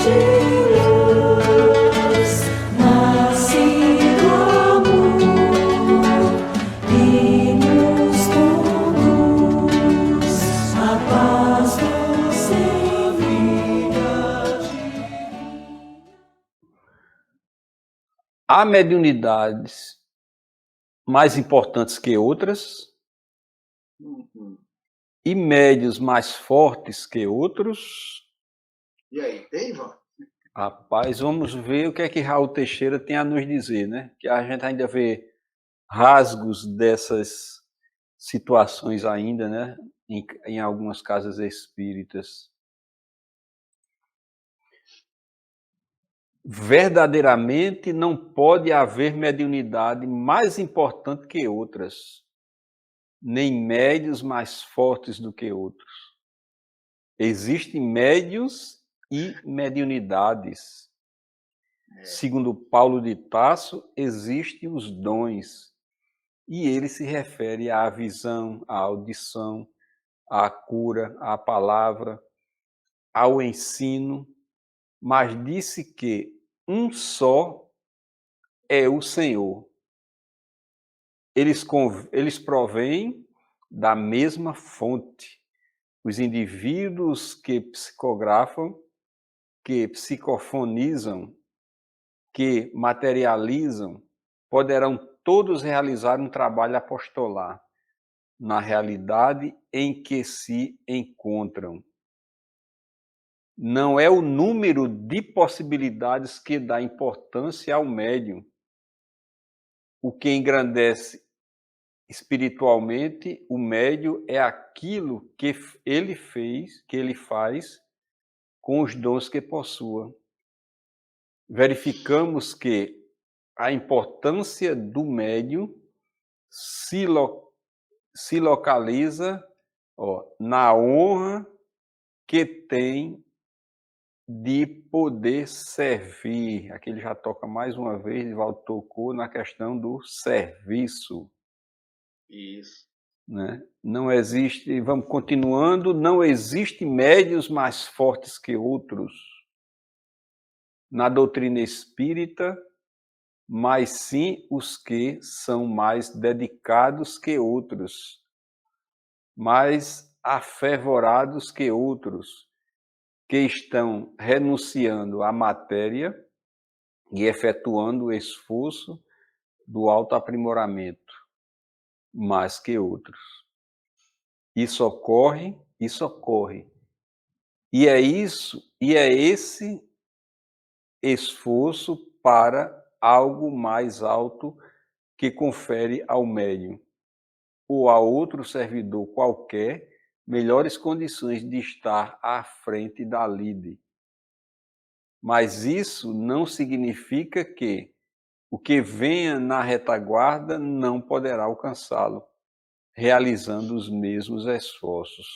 de luz, nascido amor, e nos conduz a paz doce vida divina. Há mediunidades mais importantes que outras e médios mais fortes que outros. E aí, tem, Ivan? Rapaz, vamos ver o que é que Raul Teixeira tem a nos dizer, né? Que a gente ainda vê rasgos dessas situações ainda, né? Em algumas casas espíritas. Verdadeiramente não pode haver mediunidade mais importante que outras, nem médios mais fortes do que outros. Existem médios e mediunidades. Segundo Paulo de Tarso, existem os dons, e ele se refere à visão, à audição, à cura, à palavra, ao ensino, mas disse que um só é o Senhor. Eles provêm da mesma fonte. Os indivíduos que psicografam, que psicofonizam, que materializam, poderão todos realizar um trabalho apostolar na realidade em que se encontram. Não é o número de possibilidades que dá importância ao médium. O que engrandece espiritualmente o médium é aquilo que ele faz com os dons que possua. Verificamos que a importância do médium se localiza na honra que tem de poder servir. Aqui ele já toca mais uma vez, Divaldo tocou na questão do serviço. Isso. Né? Não existe, vamos continuando, não existe médios mais fortes que outros na doutrina espírita, mas sim os que são mais dedicados que outros, mais afervorados que outros, que estão renunciando à matéria e efetuando o esforço do autoaprimoramento, mais que outros. Isso ocorre. E é esse esforço para algo mais alto que confere ao médium ou a outro servidor qualquer melhores condições de estar à frente da lide. Mas isso não significa que o que venha na retaguarda não poderá alcançá-lo, realizando os mesmos esforços.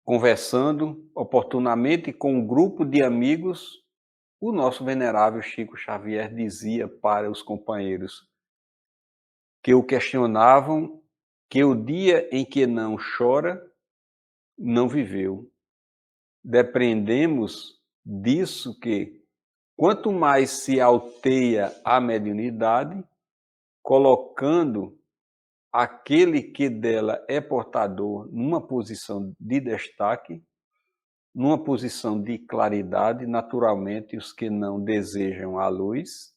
Conversando oportunamente com um grupo de amigos, o nosso venerável Chico Xavier dizia para os companheiros que o questionavam que o dia em que não chora, não viveu. Depreendemos disso que, quanto mais se alteia a mediunidade, colocando aquele que dela é portador numa posição de destaque, numa posição de claridade, naturalmente os que não desejam a luz,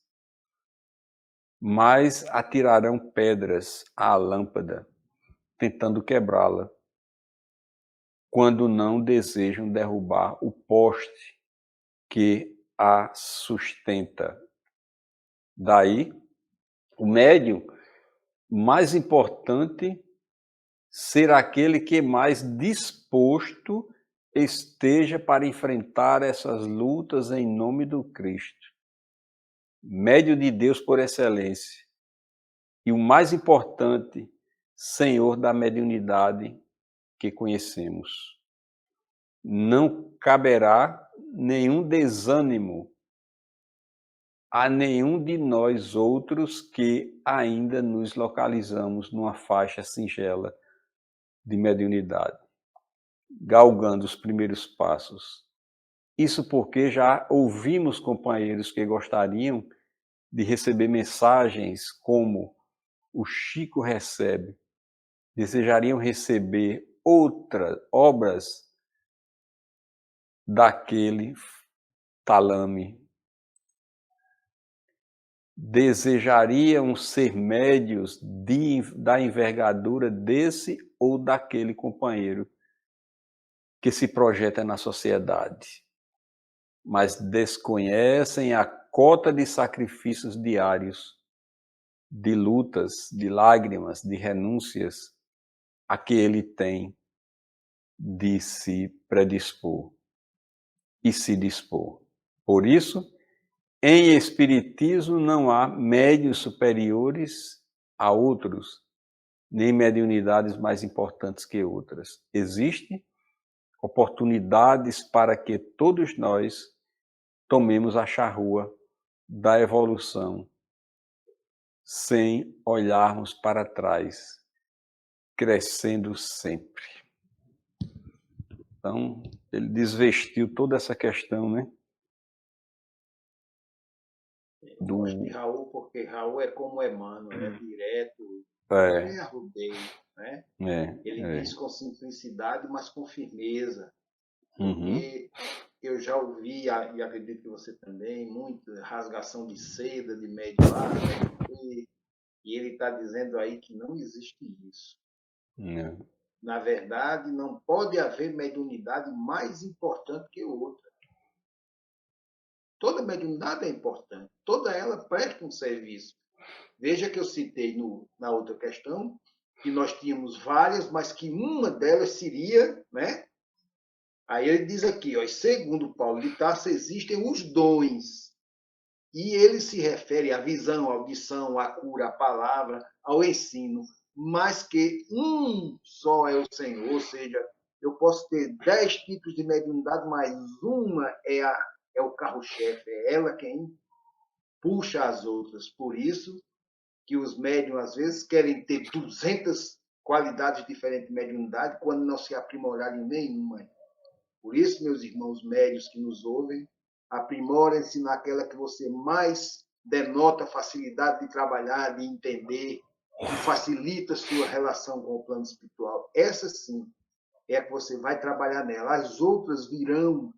mais atirarão pedras à lâmpada, tentando quebrá-la, quando não desejam derrubar o poste que a sustenta. Daí, o médium mais importante ser aquele que mais disposto esteja para enfrentar essas lutas em nome do Cristo. Médio de Deus por excelência. E o mais importante, Senhor da mediunidade que conhecemos. Não caberá nenhum desânimo a nenhum de nós outros que ainda nos localizamos numa faixa singela de mediunidade, galgando os primeiros passos Isso porque já ouvimos companheiros que gostariam de receber mensagens como o Chico recebe, desejariam receber outras obras daquele Talame, desejariam ser médios da envergadura desse ou daquele companheiro que se projeta na sociedade, mas desconhecem a cota de sacrifícios diários, de lutas, de lágrimas, de renúncias a que ele tem de se predispor e se dispor. Por isso, em espiritismo não há médios superiores a outros, nem mediunidades mais importantes que outras. Existem oportunidades para que todos nós tomemos a charrua da evolução sem olharmos para trás, crescendo sempre. Então, ele desvestiu toda essa questão, né? Eu gosto de Raul porque Raul é como Emmanuel, é direto, não É, é arrudeio, né? Ele diz com simplicidade, mas com firmeza, Uhum. porque eu já ouvi, e acredito que você também, muito rasgação de seda, de médio A, médio B, e ele está dizendo aí que não existe isso. É. Na verdade, não pode haver mediunidade mais importante que outra. Toda mediunidade é importante, toda ela presta um serviço. Veja que eu citei na outra questão que nós tínhamos várias, mas que uma delas seria, né? Aí ele diz aqui, ó, segundo Paulo de Tarso, existem os dons. E ele se refere à visão, à audição, à cura, à palavra, ao ensino, mas que um só é o Senhor, ou seja, eu posso ter 10 tipos de mediunidade, mas uma é o carro-chefe, é ela quem puxa as outras. Por isso que os médiums, às vezes, querem ter 200 qualidades diferentes de mediunidade quando não se aprimorarem em nenhuma. Por isso, meus irmãos médios que nos ouvem, aprimorem-se naquela que você mais denota facilidade de trabalhar, de entender, que facilita a sua relação com o plano espiritual. Essa, sim, é a que você vai trabalhar nela. As outras virão,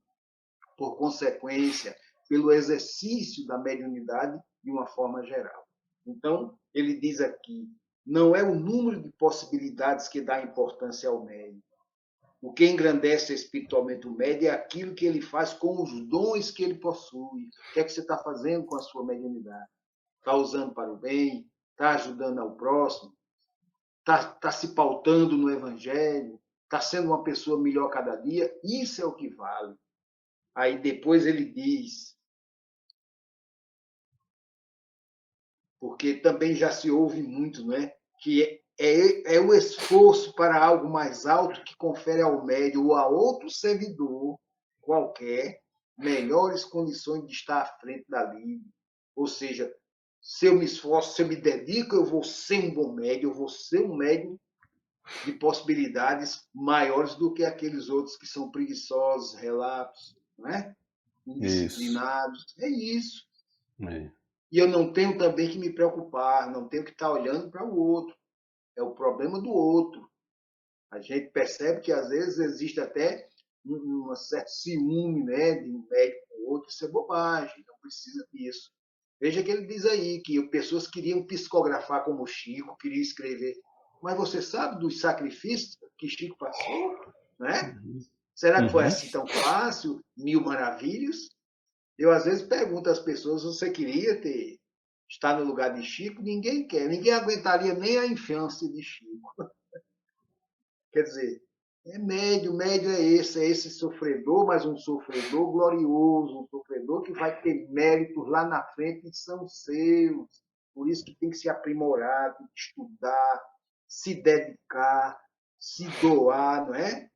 por consequência, pelo exercício da mediunidade de uma forma geral. Então, ele diz aqui, não é o número de possibilidades que dá importância ao médium. O que engrandece espiritualmente o médium é aquilo que ele faz com os dons que ele possui. O que é que você está fazendo com a sua mediunidade? Está usando para o bem? Está ajudando ao próximo? Está se pautando no Evangelho? Está sendo uma pessoa melhor cada dia? Isso é o que vale. Aí depois ele diz, porque também já se ouve muito, não é? Que é o esforço para algo mais alto que confere ao médium ou a outro servidor qualquer melhores condições de estar à frente da lide. Ou seja, se eu me esforço, se eu me dedico, eu vou ser um bom médium, eu vou ser um médium de possibilidades maiores do que aqueles outros que são preguiçosos, relapsos, não é? Indisciplinados. É isso. É. E eu não tenho também que me preocupar, não tenho que estar olhando para o outro. É o problema do outro. A gente percebe que, às vezes, existe até um certo ciúme, né, de um médico com o outro. Isso é bobagem, não precisa disso. Veja que ele diz aí que pessoas queriam psicografar como Chico, queriam escrever. Mas você sabe dos sacrifícios que Chico passou? Né? Será que foi assim tão fácil? 1000 maravilhas? Eu, às vezes, pergunto às pessoas, você queria estar no lugar de Chico? Ninguém quer. Ninguém aguentaria nem a infância de Chico. Quer dizer, médio é esse sofredor, mas um sofredor glorioso, um sofredor que vai ter méritos lá na frente que são seus. Por isso que tem que se aprimorar, tem que estudar, se dedicar, se doar, não é?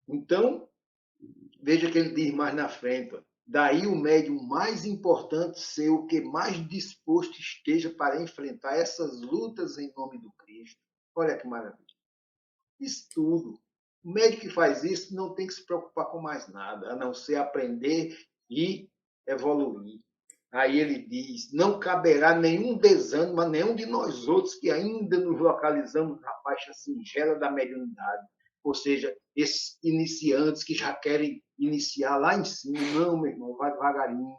Então, veja que ele diz mais na frente, ó, daí o médium mais importante ser o que mais disposto esteja para enfrentar essas lutas em nome do Cristo. Olha que maravilha. Estudo. O médico que faz isso não tem que se preocupar com mais nada, a não ser aprender e evoluir. Aí ele diz: não caberá nenhum desânimo a nenhum de nós outros que ainda nos localizamos na faixa singela da mediunidade. Ou seja, esses iniciantes que já querem iniciar lá em cima. Não, meu irmão, vai devagarinho.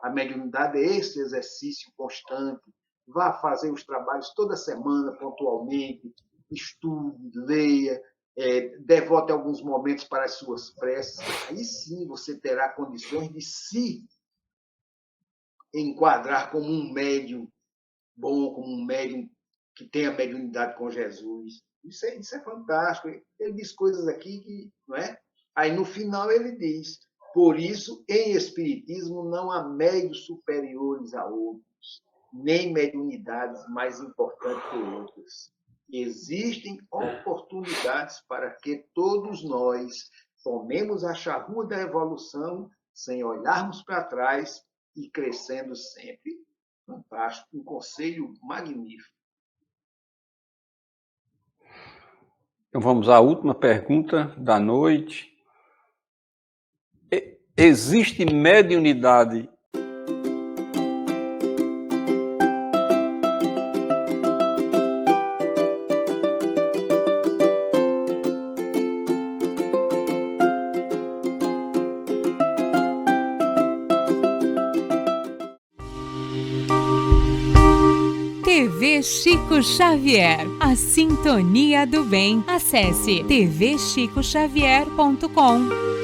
A mediunidade é esse exercício constante. Vá fazer os trabalhos toda semana, pontualmente. Estude, leia, devote alguns momentos para as suas preces. Aí sim você terá condições de se enquadrar como um médium bom, como um médium que tenha mediunidade com Jesus. Isso é fantástico. Ele diz coisas aqui que, não é? Aí no final ele diz: por isso, em espiritismo não há médios superiores a outros, nem mediunidades mais importantes que outras. Existem oportunidades para que todos nós tomemos a charrua da evolução sem olharmos para trás e crescendo sempre. Fantástico, um conselho magnífico. Então vamos à última pergunta da noite. Existe mediunidade TV Chico Xavier, a sintonia do bem. Acesse tvchicoxavier.com.